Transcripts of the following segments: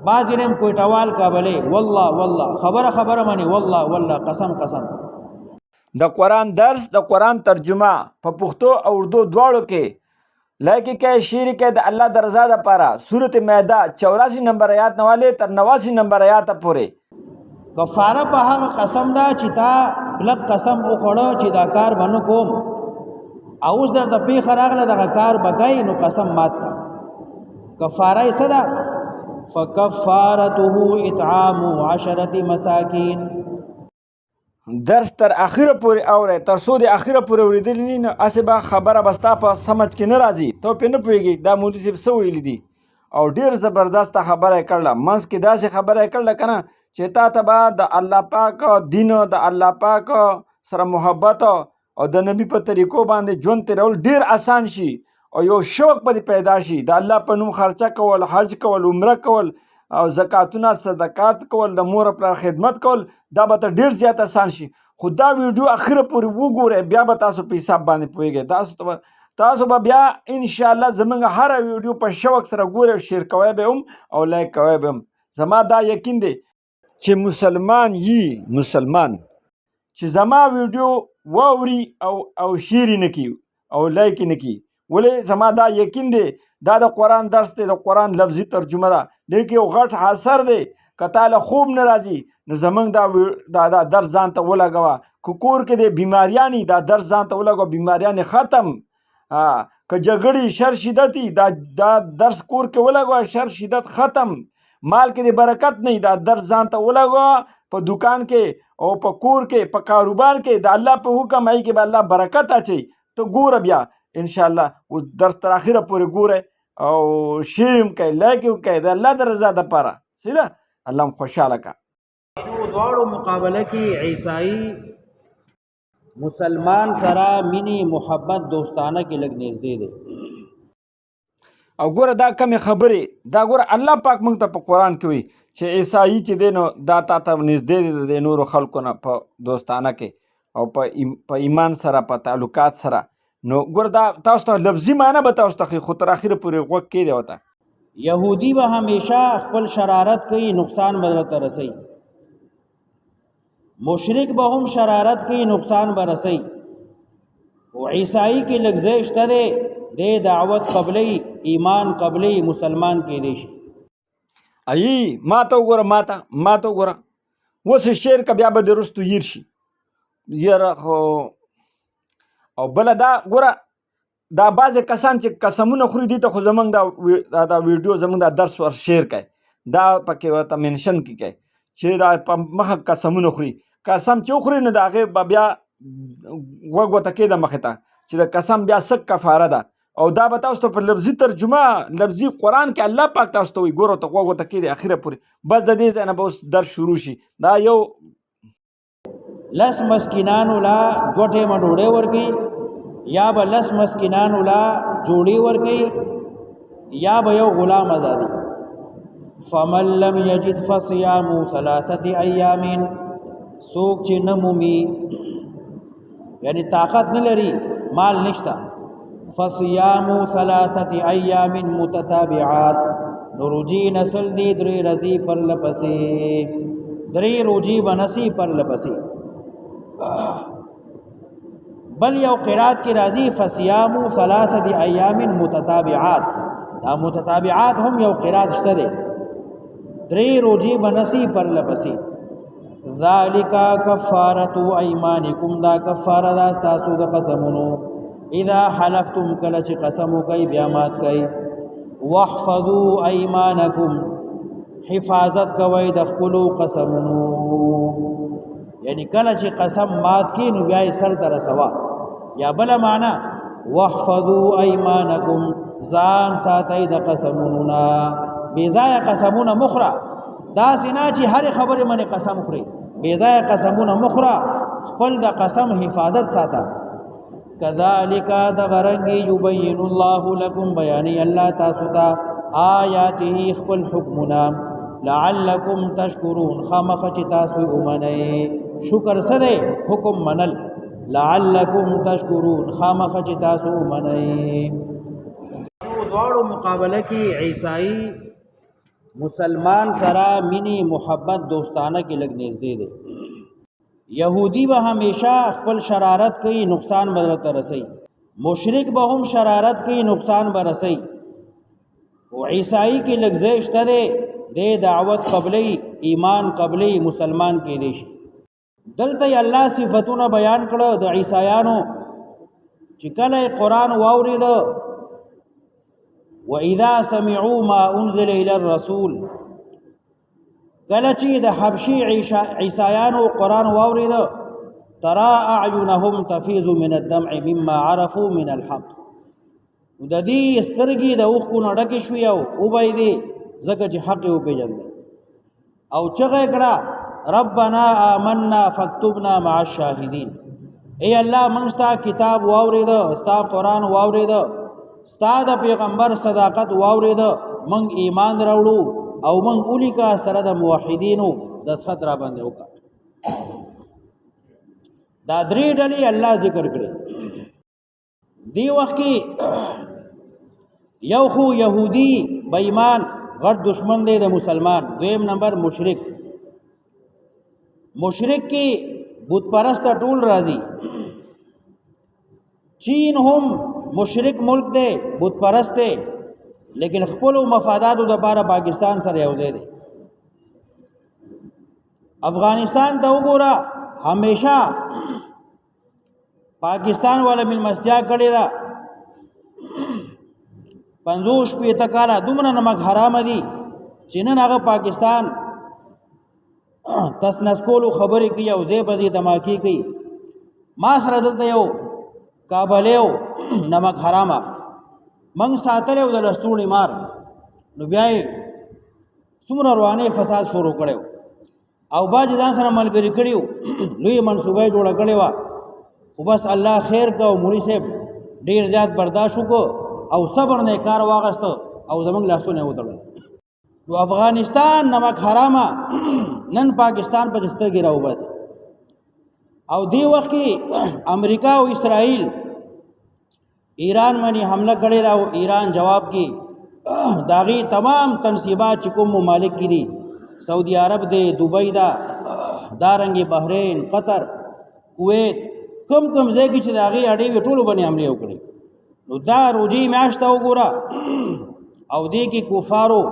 بعضې نیم کویټوال کابلی والله والله خبره منی والله والله قسم قسم. د قرآن درس د قرآن ترجمه په پښتو او اردو دواړو کې لایک کې شیر کې د الله د رضا لپاره سورۃ مائده 84 نمبر آیات نواله تر 89 نمبر آیات پورې. کفاره په هغه قسم دا چې تا کلک قسم وخوړه چې دا کار بنو کوم او اوس درته پیښه راغله دغه کار به کوې نو قسم مات کا. کفاره یې څه ده؟ فکفارته اطعام 10 مساکین. درس تر اخره پورې اورئ تر څو د اخره پورې اورېدلی نه هسې به خبره به ستا په سمجھ کې نه راځي ته پرې نه پوهېږې دا مولوي صاحب څه ویلي دي او ډېر زبردسته خبره یې کړله منځ کې داسې خبره یې کړله که نه چې تا ته به د الله پاک دین د الله پاک سره محبت او د نبي په طریقو باندې ژوند تېرول ډېر آسان شي او یو شوق به دې پیدا شي د الله په نوم خرچه کول حج کول عمره کول او زکاتونه صدقات کول د مور پلار خدمت کول دا به ته ډېر زیات آسان شي. خو دا ویډیو اخره پورې وګورئ بیا به تاسو په حساب باندې پوهېږئ. تاسو به بیا انشاءالله زموږ هره ویډیو په شوق سره ګورئ شیر کوی به هم او لایک کوی به هم. زما دا یقین دی چې مسلمان چې زما ویډیو واوري او شیر یې نه کړي او لایک یې نه کړي ولې زما دا یقین دی دا د قرآن درس دی د قرآن لفظي ترجمه ده دې کې یو غټ اثر دی که تا له خوب نه راځي نو زموږ دا درس ځان ته ولګوه که کور کې دی بیماریانې دا درس ځان ته ولګوه بیماریانې ختم که جګړې شر شدتي دا درس کور کې ولګوه شر شدت ختم مال کې دی برکت نه دا درس ځان ته ولګوه په دکان کې او په کور کې په کاروبار کې د الله په حکم ای کې به الله برکت اچي ته ګوره بیا انشاءالله اوس درس تر اخره پورې ګورئ او شیر هم کوئ لایک هم کوئ د الله د رضا دپاره سیده الله هم خوشحاله کا. دواړو مقابله کې عیسائی مسلمان سره مینی محبت دوستانه کې لږ نږدې دی او ګوره دا کمې خبرې دا ګوره الله پاک موږ ته په قرآن کې وایي چې عیسائی چې دی نو دا تا ته نږدې دی د نورو خلکو نه په دوستانه کې او په ایمان سره په تعلقات سره نو ګوره دا تاسو ته لفظي معنی به تاسو ته خو تر اخره پورې غوږ کېدی ورته. یهودي به همیشه خپل شرارت کوي نقصان به درته رسوي مشرک به هم شرارت کوي نقصان به رسوي او عیسائی کې لږ ځای شته دی دې دعوت قبلی ایمان قبلی مسلمان کېدی شي. ای ما ته وګوره اوس شعر که بیا به د رستو هیر شي یاره خو او بله دا ګوره دا بعضې کسان چې قسمونه خوري دي ته خو زموږ دا ویډیو زموږ دا درس ور شیر کوي دا پکې ورته منشن کې کوي چې دا په مخه قسمونه خوري قسم چې وخوري نو د هغې به بیا غوږ ورته کېده مخې ته چې د قسم بیا څه کفاره ده او دا به تاسو ته په لفظي ترجمه لفظي قرآن کې الله پاک تاسو ته وایي ګوره ته غوږ ورته کېدی اخره پورې بس د دې ځای نه به اوس درس شروع شي. دا یو 10 مسکینانو لا 2 ټیمه ډوډۍ ورکوي یا به 10 مسکینانو لا جوړې ورکوي یا به یو غلام ازادي. فمن لم یجد فصیام 3 ایام څوک چې نه مومي یعنی طاقت نه لري مال نشته فصیام 3 ایام متتابعات نو روجي نسل دی 3 ورځې پرلپسې 3 روجي بنسي پرلپسې. بل یو قرات کی راضی فصیام 3 ایام متتابعات دا متتابعات هم یو قرات شته دی 3 روجي بنسي پرلپسې. ذالک کفارۃ ایمانکم دا کفاره دا تاسو د قسمونو اذا حلفتم کله چې قسم کوي بیا مات کوي. واحفظوا ایمانکم حفاظت کوي د خپل قسمونو یعنی کله چې قسم مات کی نو بیا یې سر ته رسوا یا بل معنا واحفظوا ایمانکم ځان ساتئ د قسمونو نه بې ځایه قسمونه مخره داسې نه چې هرې خبرې منې قسم خوري بې ځایه قسمونه مخره خپل د قسم حفاظت ساته. کذالک دغه رنګې یبین الله لکم بیانې الله تاسو ته آیاته خپل حکمونه لعلکم تشکرون خامخ چې تاسو ومنئ شکر سره حکم منل لعلکم تشکرون خامخ چې تاسو ومنئ. دواړو مقابله کې عیسائی مسلمان سره مینی محبت دوستانه کې لګ نږدې دی یهودی به همیشه خپل شرارت کوي نقصان بدلته رسي مشرک به هم شرارت کوي نقصان برسي او عیسائی کې لګ زیشته دی د دعوت قبلی ایمان قبلی مسلمان کې دی شي دلته الله صفاتونه بیان کړو د عیسایانو چې کله قرآن واورید واذا سمعوا ما انزل الى الرسول کله چې د حبشي عیسایانو قرآن واورید ترى اعینهم تفیض من الدمع مما عرفوا من الحق د دې سترګې د اوښکو نه ډکې شوې او وبای دي ځکه چې حق یې وپېژندل او چغې کړه ربنا آمنا فاكتبنا مع الشاهدین ای الله موږ ستا کتاب واورېده ستا قرآن واورېده ستا د پیغمبر صداقت واورېده موږ ایمان راوړو او موږ ولیکه سره د موحدینو دسخط را باندې وکړه دا درې ډلې الله ذکر کړي دی وخت کې یو خو یهودی بېمان غټ دشمن دی د مسلمان دویم نمبر مشرک کې بت پرست ټول راځي چین هم مشرک ملک دی بت پرست دی لیکن خپل مفاداتو د لپاره پاکستان سره یو ځای دی افغانستان ته وګوره همیشه پاکستان والا ملمستیا کړی دا 50-50 کاله دومره نمک حرام دي چې نن هغه پاکستان تسنس کولو خبرې کوي او ځای په ځای دماکي کوي ما سره دلته یو کابل یو نمک حرامه منګ ساتلی او د لستوڼې مار نو بیا یې څومره روانې فساد شروع کړی او باج ځان سره ملګري کړي لوی منصوبه جوړه کړې وه خو بس الله خیر که او مولي صاحب ډېر زیات برداشت وکړو او صبر نه کار واغسته او زموږ لاسونه یې وتړل نو افغانستان نمک حرامه نن پاکستان په سترګې راوباسي او دی وخت کې امریکا او اسرائیل ایران باندې حمله کړې ده او ایران جواب کې داغي تمام تنصیبات چې کوم ممالک کې دي سعودي عرب دی دبئی دا دارنګ بحرین قطر کویت کم ځای کې چې داغي اړې وی ټولو باندې حمله وکړي نو دا روجي میاشت وګوره او دې کې کفارو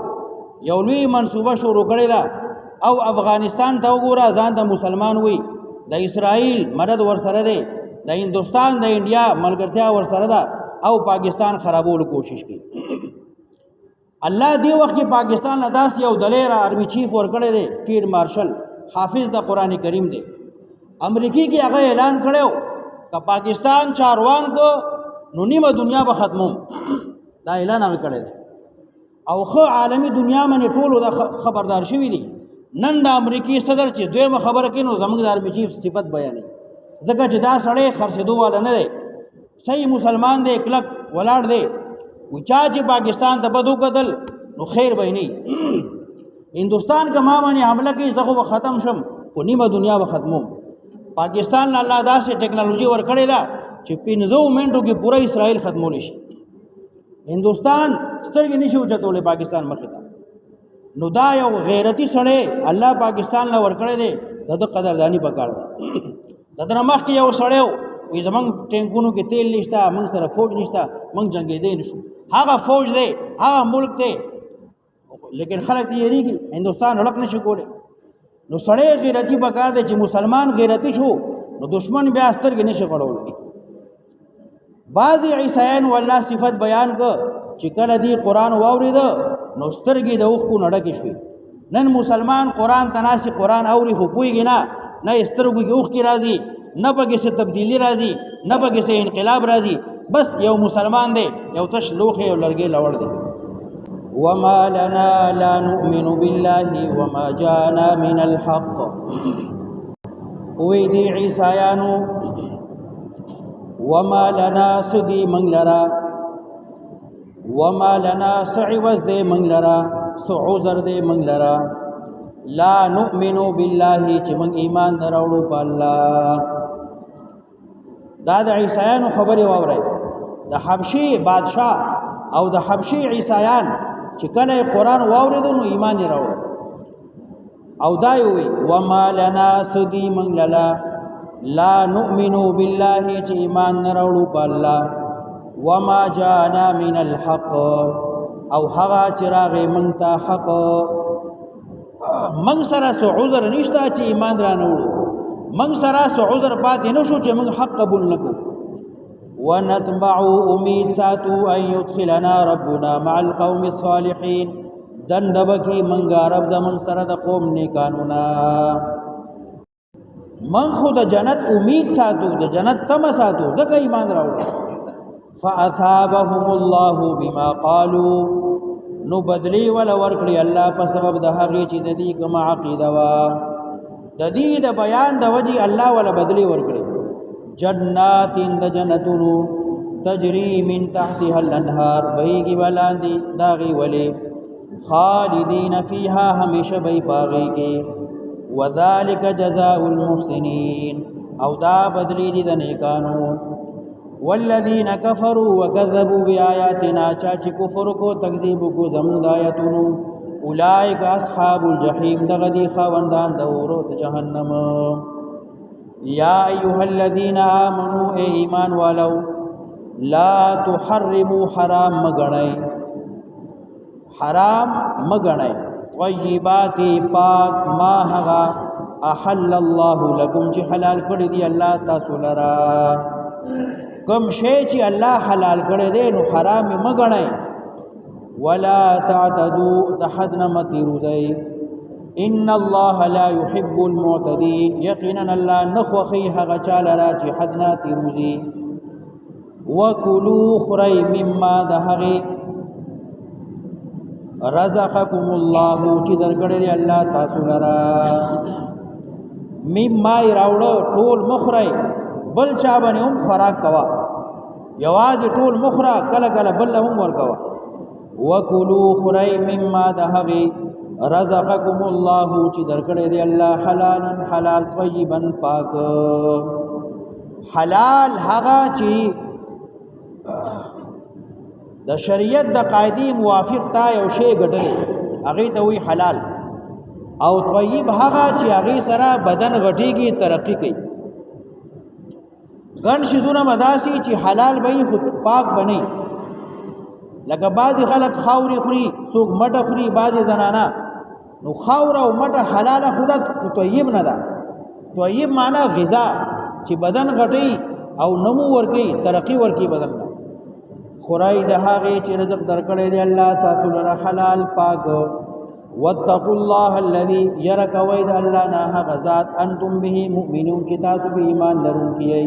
یو لوی منصوبه شروع کړې ده او افغانستان ته وګوره ځان د مسلمان وي د اسرائیل مدد ورسره دی د هندوستان د انډیا ملګرتیا ورسره ده او پاکستان خرابولو کوشش کوي الله دی وخت کې پاکستان لداس یو دلیر آرمی چیف ورکړی دی فیلډ مارشل حافظ د قرآن کریم دی امریکای کې هغه اعلان کړو که پاکستان چاروان کو نو نیمه دنیا به ختموم دا اعلان هغه کړی دی او خو عالمی دنیا باندې ټولو د خبردار شوي دي نن د امریکای صدر چې دویمه خبره کوي نو زموږ د آرمی چیف صفت بیانوي ځکه چې دا سړی خرڅېدو والا نه دی صحیح مسلمان دی کلک ولاړ دی و چا چې پاکستان ته بد وکتل نو خیر به نه هندوستان که ما باندې حمله کوي زه خو به ختم شم خو نیمه دنیا به ختموم پاکستان له الله داسې ټیکنالوژي ورکړې ده چې 15 منټو کې پوره اسرائیل ختمولی شي هندوستان سترګې نشي اوچتولی پاکستان مخې ته نو دا یو غیرتي سړی الله پاکستان له ورکړی دی د ده قدرداني پکار ده د ده نه مخکې یو سړی وي زمونږ ټینکونو کې تیل نشته موږ سره فوج نشته موږ جنګېدی نشو هغه فوج دی هغه ملک دی لیکن خلک ته یېرېږي هندوستان هړپ نشي کولی نو سړی غیرتي پکار دی چې مسلمان غیرتي شو نو دشمن بیا سترګې نشي غړولی بعضې عیسایانو الله صفت بیان که چې کله دی قرآن واورېده نو سترګې د اوښکو نه ډکې شوې نن مسلمان قرآن ته ناسي قرآن اوري خو پوهېږي نه سترګو کې اوښکې راځي نه پکې څه تبدیلي راځي نه پکې څه انقلاب راځي بس یو مسلمان دی یو تش لوښی او لرګی لوړ دی وما لنا لا نؤمن بالله وما جاءنا من الحق وی دی عیسایانو وما لنا سدی منگ لرا وما لنا سعوز دے منگ لرا سعوزر دے منگ لرا لا نؤمنو بالله چې منگ ایمان دراوړو په الله دا د عیسایانو خبرې واورئ د حبشي بادشاه او د حبشي عیسایان چې کله قرآن واورېدو نو ایمان یې راوړ او دا یې ووی وما لنا سدی من للا لا نؤمنو بالله چې ایمان نه راوړو په الله وما جانا من الحق او هغه چې راغی موږ ته حق موږ سره څه عذر نشته چې ایمان را نه وړو موږ سره څه عذر پاتې نه شو چې موږ حق قبول نه کړو ونتبع امید ساتو ان يدخلنا ربنا مع القوم الصالحين دندبکی منگا رب زمن سره د قوم نیکانونا من خود جنت امید ساتو د جنت تم ساتو زکه ایمان راوړو فاثابهم الله بما قالوا نو بدلی ولا ورکړي الله په سبب د هغه چې د دې کوم عقیده وا د دې د بیان د وجي الله ولا بدلی ورکړي جنات د جنتونو تجری من تحتها الانهار بهږي ولاندې داغي ولي خالدین فیها همیشه بی باغی کی وذالک جزاء المحسنین او دا بدلی دی د نیکانو والذین کفروا وکذبوا بآیاتنا چاچی کفر کو تکذیب کو زمود آیاتونو اولئک اصحاب الجحیم دغدی خواندان دورو جهنم یا ایها الذین آمنوا اے ایمان والو لا تحرموا حرام مگنئی حرام مگنئی طیبات پاک ما هغا احل الله لکم چې حلال کړی دی الله تاسو لرا کم شی چې الله حلال کړی دی نو حرام مگنئی ولا تعتدوا تحدنا متیروزی ان الله لا يحب المعتدين یقینا الله نخوخی هغه چاله را چې حدنا تیروزی وکلوا خری مما دهغی رزقکم الله چې درګړې دی الله تاسو لرا مما راوړو ټول مخری بل چا باندې هم خوراک کوا یواز ټول مخرا کله کله بل هم ور کوا وکلوا خری مما دهغی رزقکم الله چې درګړې دی الله حلالا حلال طیبا پاک حلال هغه چې د شریعت د قاعدې موافق تا یو شی ګټلې هغه ته وی حلال او طیب هغه چې هغه سره بدن غټيږي ترقی کوي ګڼ شیزونه مداسي چې حلال به خود پاک بني لکه بعضی خلک خاوري خوري څوک مټه خوري بعضی زنانا نو خاور او مټه حلاله خود طیب نه ده طیب معنی غذا چې بدن غټي او نمو ورکی ترقی ورکی بدن ته خورای د هغه چې رزق درکړی دی الله تاسو لپاره حلال پاک واتقوا الله الذي يركوي د الله نه هغه ذات انتم به مؤمنون چې تاسو به ایمان لرونکي یې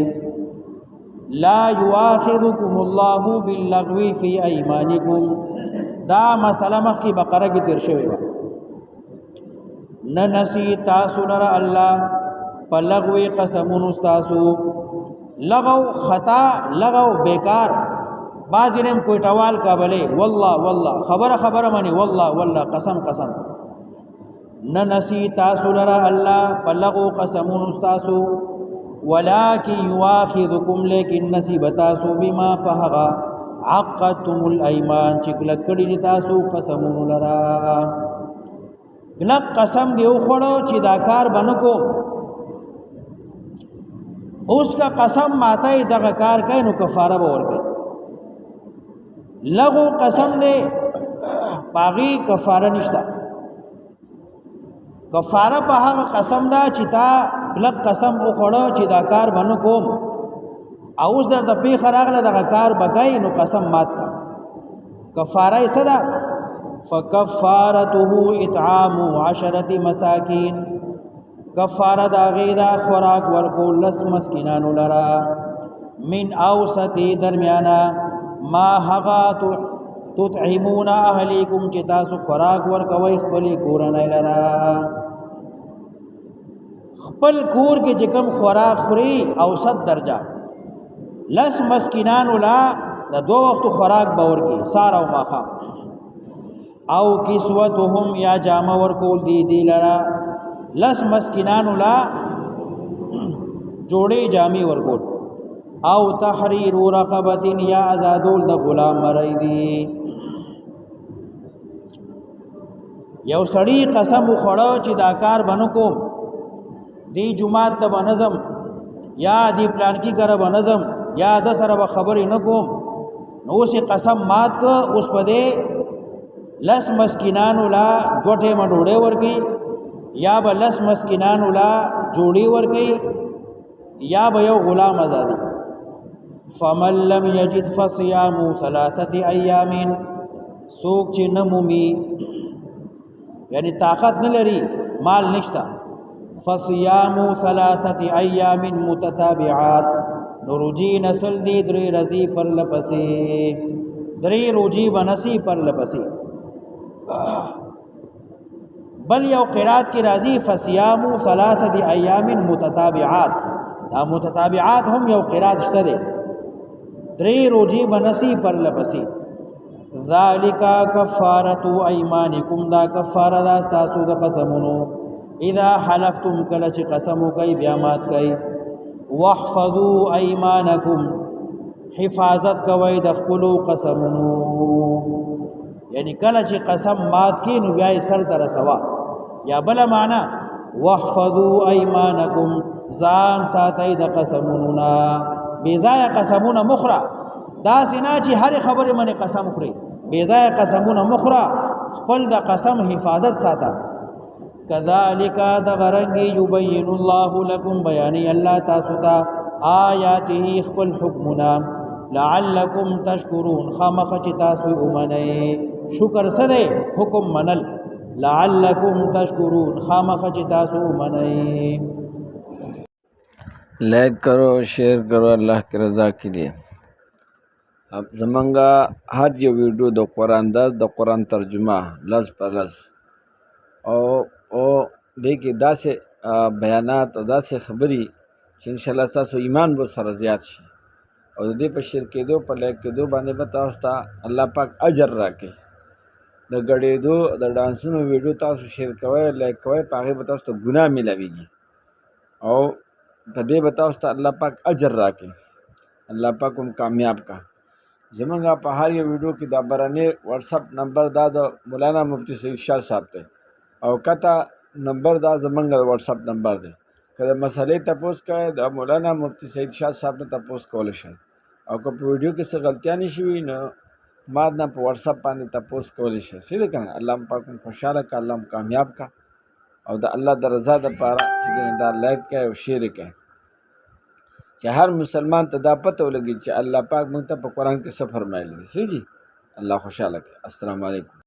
لا يؤاخذكم الله باللغو في ايمانكم دا مسله مخکې بقره کې تیر شوی و نه نسی تاسو لپاره الله په لغو قسمونو تاسو لغو خطا لغو بیکار بعض نیم کوټوال کابلې والله والله خبره مانی والله والله قسم نه نسی تاسو لرا الله بلغو قسمون تاسو ولکن یواخذکم لیکن نصیب تاسو بما فهغا عقدتم الایمان چې کلکړی تاسو قسمون لرا کلک قسم دیو خړو چې دا کار بنکو اوس کا قسم ماته دغه کار کوي نو کفاره به ورکړي لغو قسم دے پاغي کفاره نشتا کفاره په هغه قسم دا چې تا لغ قسم او خړو چې دا کار بنو کوم اوس در د پی خراغله دا کار بګای نو قسم مات کا کفاره یې صدا فکفارته اطعام 10 مساکین کفاره دا غیدا خوراک ورکول 10 مسکینانو لرا من اوسط درمیانا ما هغا تطعمون اهلیکم چې تاسو خوراک ورکوي خپل کورنۍ لرا خپل کور کې چې کوم خوراک خوري اوسط درجه 10 مسکینان ولا د 2 وخت خوراک باور کې سار او ماخام او کسوتهم یا جامه ورکول دی لرا 10 مسکینان ولا جوړې جامې ورکول او تحریر رقبه یا آزادول د غلام مریدی یو سړی قسم وخوړه چې دا کار بنو کوم، دی جمعات ته بنظم یا دی پلان کی کره بنظم یا د سره به خبرې نه کوم، نو اوس قسم مات که اوس په دې لس مسکینانو لا دوټه مډوړې ورګي یا به لس مسکینانو لا جوړي ورګي یا به یو غلام آزادي. فمن لم یجد فصيام 3 ایام، سوک چې نمومي یعنی طاقت نه لري مال نشتا، فصيام 3 ایام متتابعات، نو روجی نسل دی 3 ورځې پر لپسې، 3 روجی بنسی پر لپسې. بل یو قرات کی راضی فصيام 3 ایام متتابعات، دا متتابعات هم یو قرات شته دی، 3 روجی بنسی پر لپسې. ذالک کفارۃ ایمانکم، دا کفاره دا تاسو د قسمونو، اذا حلفتم کله چې قسم کوي بیا مات کوي. واحفظوا ایمانکم، حفاظت کوي د خپل قسمونو، یعنی کله چې قسم مات کی نو بیا یې سر ته رسوا. یا بل معنا واحفظوا ایمانکم، ځان ساتئ د قسمونو نه، بې ځایه قسمونه مخره، داسې نه چې هرې خبرې باندې قسم خوري، بې ځایه قسمونه مخره، خپل د قسم حفاظت ساته. کذالک دغه رنګې یبین الله لکم، بیانې الله تاسو ته آیاته خپل حکمونه، لعلکم تشکرون، خامخا چې تاسو ومنئ. شکر سره حکم منل، لعلکم تشکرون، خامخا چې تاسو ومنئ. لائک کرو، شیئر کرو اللہ کی رضا کے لیے. اب زمانگا ہر یہ ویڈیو د قرآن درس، د قرآن ترجمه لفظ پر لفظ او دیکھیے دا سے بیانات او دا سے خبری چې انشاءاللہ تاسو ایمان به سره زیات شي او د دې په شیر کېدو په لایک کېدو باندې به تاسو ته الله پاک اجر راکړي. د ګډېدو د ډانسونو ویډیو تاسو شیر کوئ، لایک کوئ، په هغې به تاسو ته ګناه میلاویږي او په دې به تاسو ته الله پاک اجر راکړي. الله پاک هم کامیاب کا. زمونږ په هر یو ویډیو کې دا برنې واتساپ نمبر دا د مولانا مفتی سعید شاه صاحب دی او کته نمبر دا زمونږ د واتساپ نمبر دی. که د مسئلې تپوس کوئ د مولانا مفتی سعید شاه صاحب نه تپوس کولی شئ، او که په ویډیو کې څه غلطیانې شوي نو ما نه په واتساپ باندې تپوس کولی شئ. صحیح ده که نه؟ الله پاک هم خوشحاله کا، الله هم کامیاب کا، او د الله د رضا دپاره چې دا لایک کوئ او شیر یې کوئ چې هر مسلمان ته دا پته ولګي چې الله پاک موږ ته په قرآن کې څه فرمایلی دي. صحیح جی، الله خوشحاله کړي. السلام علیکم.